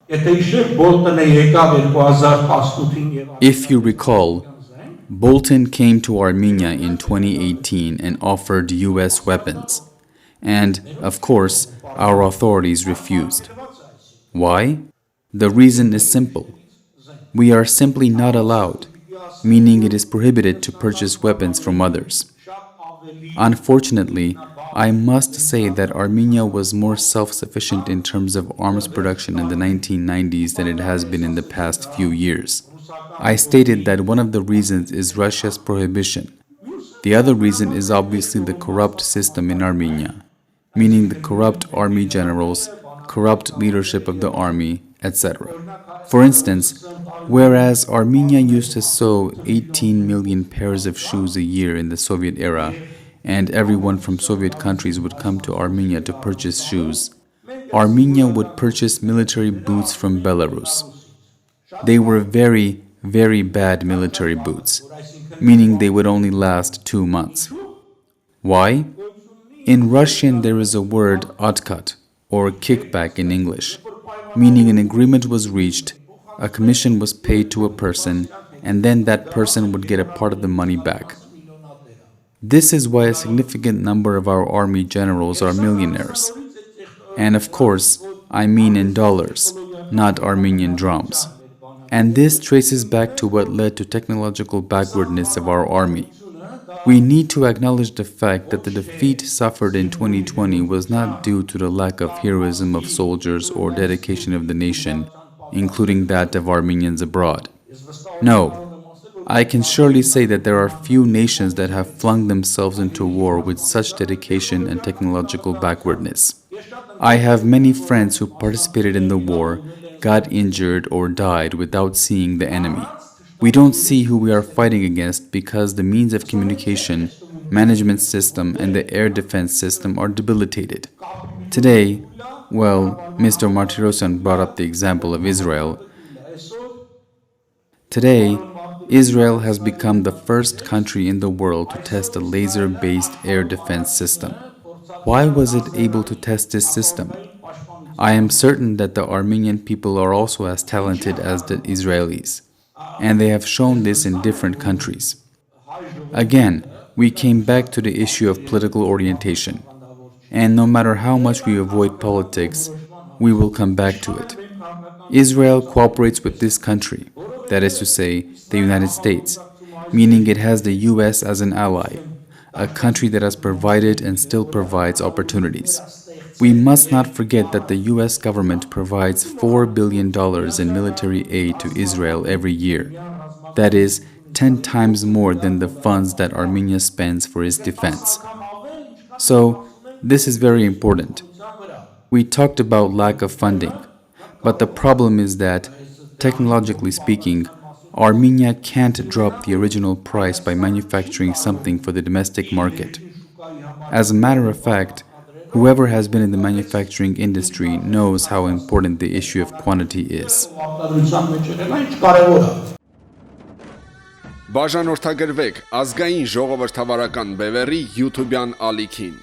If you recall, Bolton came to Armenia in 2018 and offered US weapons. And, of course, our authorities refused. Why? The reason is simple. We are simply not allowed, meaning it is prohibited to purchase weapons from others. Unfortunately, I must say that Armenia was more self-sufficient in terms of arms production in the 1990s than it has been in the past few years. I stated that one of the reasons is Russia's prohibition. The other reason is obviously the corrupt system in Armenia, meaning the corrupt army generals, corrupt leadership of the army, etc. For instance, whereas Armenia used to sew 18 million pairs of shoes a year in the Soviet era, and everyone from Soviet countries would come to Armenia to purchase shoes, Armenia would purchase military boots from Belarus. They were very, very bad military boots, meaning they would only last 2 months. Why? In Russian there is a word oказать, or kickback in English, meaning an agreement was reached, a commission was paid to a person, and then that person would get a part of the money back. This is why a significant number of our army generals are millionaires. And of course, I mean in dollars, not Armenian drams. And this traces back to what led to technological backwardness of our army. We need to acknowledge the fact that the defeat suffered in 2020 was not due to the lack of heroism of soldiers or dedication of the nation, including that of Armenians abroad. No. I can surely say that there are few nations that have flung themselves into war with such dedication and technological backwardness. I have many friends who participated in the war, got injured or died without seeing the enemy. We don't see who we are fighting against because the means of communication, management system and the air defense system are debilitated. Today, well, Mr. Martirosyan brought up the example of Israel. Today, Israel has become the first country in the world to test a laser-based air defense system. Why was it able to test this system? I am certain that the Armenian people are also as talented as the Israelis, and they have shown this in different countries. Again, we came back to the issue of political orientation, and no matter how much we avoid politics, we will come back to it. Israel cooperates with this country, that is to say, the United States, meaning it has the US as an ally, a country that has provided and still provides opportunities. We must not forget that the US government provides $4 billion in military aid to Israel every year. That is 10 times more than the funds that Armenia spends for its defense. So, this is very important. We talked about lack of funding, but the problem is that, technologically speaking, Armenia can't drop the original price by manufacturing something for the domestic market. As a matter of fact, whoever has been in the manufacturing industry knows how important the issue of quantity is. Բաժանորդագրվեք Ազգային-Ժողովրդավարական Բևեռի YouTube-յան ալիքին։